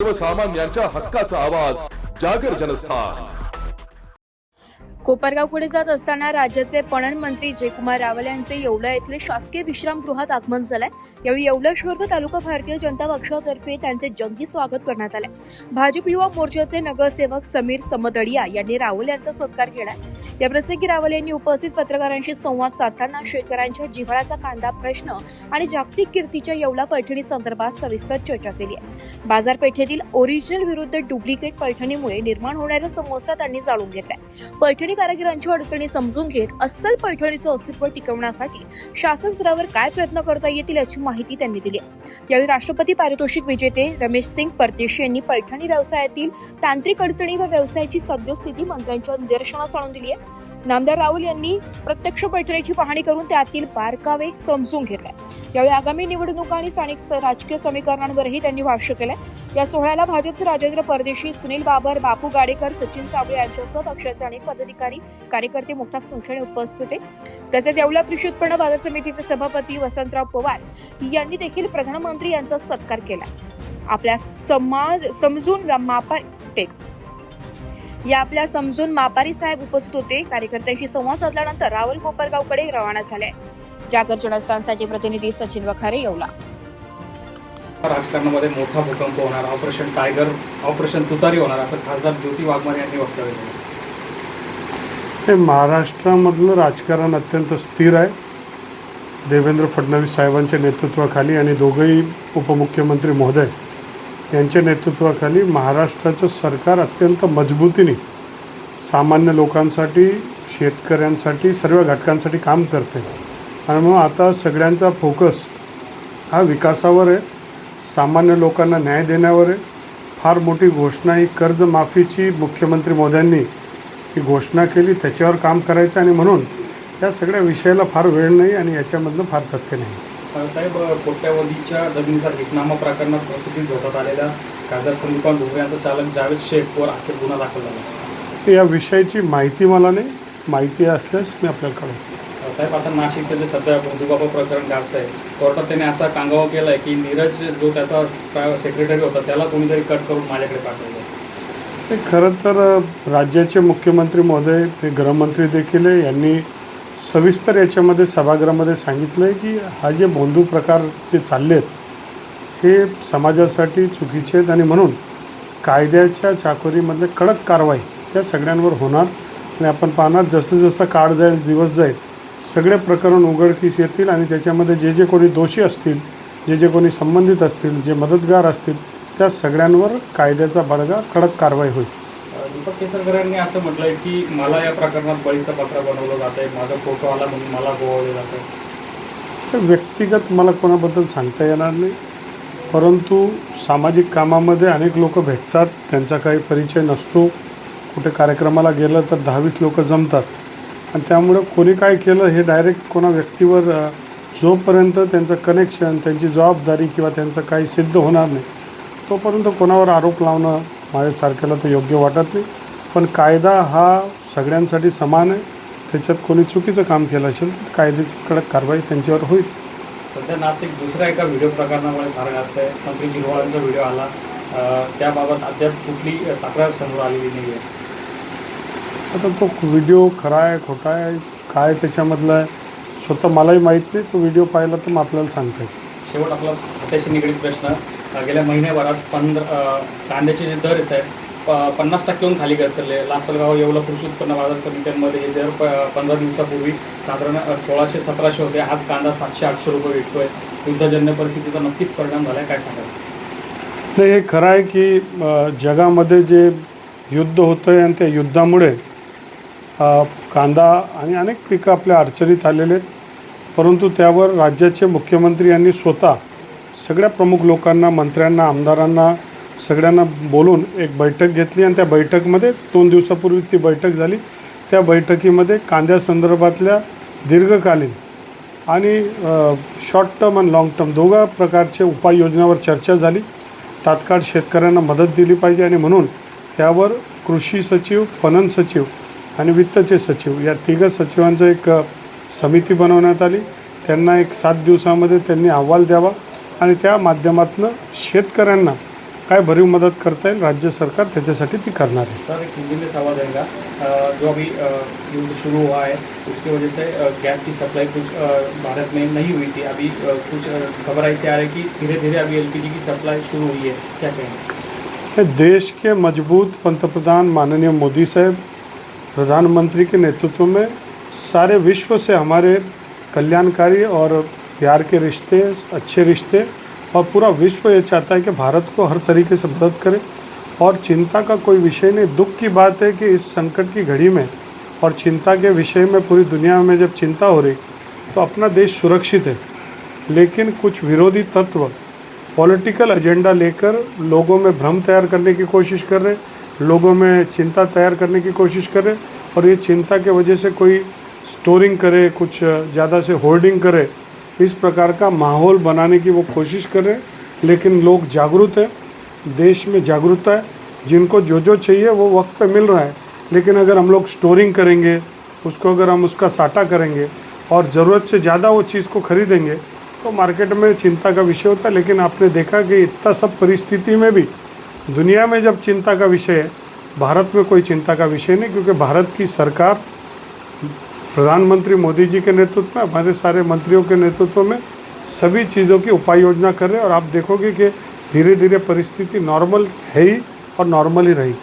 सर्वसामान्यांच्या हक्काचा आवाज जागर जनस्थान। कोपरगावकडे जात असताना राज्याचे पणन मंत्री जयकुमार रावल यांचे येवला येथील शासकीय विश्रामगृहात आगमन झालंय। यावेळी येवला शहर तालुका भारतीय जनता पक्षातर्फे त्यांचे जंगी स्वागत करण्यात आले। भाजप युवा मोर्चाचे नगरसेवक समीर समदडिया यांनी रावल यांचा सत्कार केलाय। या प्रसंगी रावल यांनी उपस्थित पत्रकारांशी संवाद साधताना शेतकऱ्यांच्या जिव्हाळ्याचा कांदा प्रश्न आणि जागतिक कीर्तीच्या येवला पैठणी संदर्भात सविस्तर चर्चा केली आहे। बाजारपेठेतील ओरिजिनल विरुद्ध डुप्लिकेट पैठणीमुळे निर्माण होणाऱ्या समस्या त्यांनी जाणून घेतल्या। पैठणी कारागिरांच्या अडचणी समजून घेत अस्सल पैठणीचं अस्तित्व टिकवण्यासाठी शासन स्तरावर काय प्रयत्न करता येतील याची माहिती त्यांनी दिली। यावेळी राष्ट्रपती पारितोषिक विजेते रमेश सिंग परदेशी यांनी पैठणी व्यवसायातील तांत्रिक अडचणी व व्यवसायाची सद्यस्थिती मंत्र्यांच्या निदर्शनास आणून दिली आहे। नामदार रावल यांनी प्रत्यक्ष पैठणीची पाहणी करून त्यातील बारकावे समजून घेतले। यावेळी आगामी निवडणुका आणि स्थानिक राजकीय समीकरणांवरही त्यांनी भाष्य केले। या सोहळ्याला भाजपचे राजेंद्र परदेशी, सुनील बाबर, बापू गाडेकर, सचिन साबळे यांच्यासह पक्षाचे अनेक पदाधिकारी, कार्यकर्ते मोठ्या संख्येने उपस्थित होते। तसेच येवला कृषी उत्पन्न बाजार समितीचे सभापती वसंतराव पवार यांनी देखील प्रधानमंत्री यांचा सत्कार केला। आपल्या समजून मापारी साहेब उपस्थित होते। कार्यकर्त्यांशी संवाद साधल्यानंतर रावल कोपरगावकडे रवाना झाले। जागर जनस्थानसाठी प्रतिनिधी सचिन वखारे, येवला। राजकारणामध्ये मोठा भूकंप होणार, ऑपरेशन टायगर, ऑपरेशन तुतारी होणार असं खासदार ज्योती वाघमारे यांनी वक्तव्य केलं। महाराष्ट्रामधलं राजकारण अत्यंत स्थिर आहे। देवेंद्र फडणवीस साहेबांच्या नेतृत्वाखाली आणि दोघेही उपमुख्यमंत्री महोदय यांच्या नेतृत्वाखाली महाराष्ट्राचं सरकार अत्यंत मजबूतीने सामान्य लोकांसाठी, शेतकऱ्यांसाठी, सर्व घटकांसाठी काम करते आणि मग आता सगळ्यांचा फोकस हा विकासावर आहे, सामान्य लोकांना न्याय देण्यावर आहे। फार मोठी घोषणा ही कर्जमाफीची मुख्यमंत्री मोदयांनी ही घोषणा केली, त्याच्यावर काम करायचं आणि म्हणून या सगळ्या विषयाला फार वेळ नाही आणि याच्यामधलं फार तथ्य नाही। साहेब, कोट्यावधीच्या जमिनीचा विकनामा प्रकरणात प्रसिद्धीत झोतात आलेल्या खासदार संदीपान भुमरे यांचा चालक जावेद शेखवर अखेर गुन्हा दाखल झाला। या विषयाची माहिती मला नाही, माहिती असल्यास मी आपल्याला कळवतो। साहेब, आता नाशिकचं जे सध्या बंधुबाबा प्रकरण गाजत आहे, कोर्टात त्याने असा कांगावा केला आहे की नीरज जो त्याचा सेक्रेटरी होता त्याला कोणीतरी कट करून माझ्याकडे पाठवलं। खरं तर राज्याचे मुख्यमंत्री महोदय, ते गृहमंत्री देखील आहे, यांनी सविस्तर याच्यामध्ये सभागृहामध्ये सांगितलं आहे की हा जे बंधू प्रकार जे चालले आहेत हे समाजासाठी चुकीचे आहेत आणि म्हणून कायद्याच्या चाकोरीमधले कडक कारवाई या सगळ्यांवर होणार आणि आपण पाहणार जसं जसं काळ जाईल, दिवस जाईल, सगळे प्रकरण उघडकीस येतील आणि त्याच्यामध्ये जे जे कोणी दोषी असतील, जे जे कोणी संबंधित असतील, जे मदतगार असतील, त्या सगळ्यांवर कायद्याचा बडगा कडक कारवाई होईल। दीपक केसरकर यांनी असं म्हटलंय की मला या प्रकरणात बळीचं पत्र बनवलं जात आहे, माझा फोटो आला म्हणून मला गोवलं जात आहे। व्यक्तिगत मला कोणाबद्दल सांगता येणार नाही, परंतु सामाजिक कामामध्ये अनेक लोक भेटतात, त्यांचा काही परिचय नसतो। कुठे कार्यक्रमाला गेलं तर 10-20 लोक जमतात आणि त्यामुळे कोणी काय केलं हे डायरेक्ट कोणा व्यक्तीवर जोपर्यंत त्यांचं कनेक्शन, त्यांची जबाबदारी किंवा त्यांचं काही सिद्ध होणार नाही तोपर्यंत कोणावर आरोप लावणं माझ्यासारख्याला तर योग्य वाटत नाही। पण कायदा हा सगळ्यांसाठी समान आहे, त्याच्यात कोणी चुकीचं काम केलं असेल तर कायद्याची कडक कारवाई त्यांच्यावर होईल। सध्या नाशिक दुसऱ्या एका व्हिडिओ प्रकरणामुळे फार गाजत आहे। मंत्री जिरवाळांचा व्हिडिओ आला, त्याबाबत अद्याप कुठली तक्रार समोर आलेली नाही आहे। आता तो व्हिडिओ खरा आहे, खोटा आहे, काय त्याच्यामधलं आहे स्वतः मलाही माहीत नाही। तो व्हिडिओ पाहिला तर मग आपल्याला सांगता येईल। शेवट आपला खात्याशी निगडीत प्रश्न, गेल्या महिन्याभरात कांद्याचे जे दर आहेत 50% खाली घसरले। लासलगाव, येवला कृषी उत्पन्न बाजार समित्यांमध्ये हे दर 15 दिवसापूर्वी साधारण 1600-1700 होते, आज कांदा 700-800 रुपये विकतोय। युद्धजन्य परिस्थितीचा नक्कीच परिणाम झाला आहे, काय सांगाल? नाही, हे खरं आहे की जगामध्ये जे युद्ध होतं आहे आणि त्या युद्धामुळे कांदा आणि अनेक पिकं आपल्या अडचणीत आलेले आहेत, परंतु त्यावर राज्याचे मुख्यमंत्री यांनी स्वतः सगळ्या प्रमुख लोकांना, मंत्र्यांना, आमदारांना सगळ्यांना बोलून एक बैठक घेतली आणि त्या बैठकीमध्ये 2 दिवसापूर्वी ती बैठक झाली। त्या बैठकीमध्ये कांद्यासंदर्भातल्या दीर्घकालीन आणि शॉर्ट टर्म आणि लाँग टर्म दोघा प्रकारचे उपाययोजनावर चर्चा झाली। तात्काळ शेतकऱ्यांना मदत दिली पाहिजे आणि म्हणून त्यावर कृषी सचिव, पणन सचिव आणि वित्तचे सचिव या 3 सचिवांचं एक समिती बनवण्यात आली। त्यांना एक 7 दिवसामध्ये त्यांनी अहवाल द्यावा आणि त्या माध्यमातून शेतकऱ्यांना काय भरीव मदत करता येईल राज्य सरकार त्याच्यासाठी ती करणार आहे. सर एक हिंदी में सवाल रहेगा, जो अभी युद्ध शुरू हुआ है उसकी वजह से गैस की सप्लाई कुछ भारत में नहीं हुई थी, अभी कुछ खबर ऐसी आ रही है कि धीरे धीरे अभी एलपीजी की सप्लाई शुरू हुई है, क्या कहेंगे? देश के मजबूत पंतप्रधान माननीय मोदी साहब प्रधानमंत्री के नेतृत्व में सारे विश्व से हमारे कल्याणकारी और प्यार के रिश्ते, अच्छे रिश्ते, और पूरा विश्व ये चाहता है कि भारत को हर तरीके से मदद करे. और चिंता का कोई विषय नहीं. दुख की बात है कि इस संकट की घड़ी में और चिंता के विषय में पूरी दुनिया में जब चिंता हो रही तो अपना देश सुरक्षित है, लेकिन कुछ विरोधी तत्व पॉलिटिकल एजेंडा लेकर लोगों में भ्रम तैयार करने की कोशिश कर रहे, लोगों में चिंता तैयार करने की कोशिश कर रहे, और ये चिंता के वजह से कोई स्टोरिंग करे, कुछ ज़्यादा से होर्डिंग करे, इस प्रकार का माहौल बनाने की वो कोशिश कर रहे हैं. लेकिन लोग जागरूक हैं, देश में जागरूकता है, जिनको जो जो चाहिए वो वक्त पे मिल रहा है. लेकिन अगर हम लोग स्टोरिंग करेंगे, उसको अगर हम उसका साटा करेंगे और ज़रूरत से ज़्यादा वो चीज़ को खरीदेंगे तो मार्केट में चिंता का विषय होता है. लेकिन आपने देखा कि इतना सब परिस्थिति में भी दुनिया में जब चिंता का विषय है, भारत में कोई चिंता का विषय नहीं, क्योंकि भारत की सरकार प्रधानमंत्री मोदी जी के नेतृत्व में, हमारे सारे मंत्रियों के नेतृत्व में सभी चीज़ों की उपाय योजना कर रहे हैं. और आप देखोगे कि धीरे धीरे परिस्थिति नॉर्मल है ही और नॉर्मल ही रहेगी.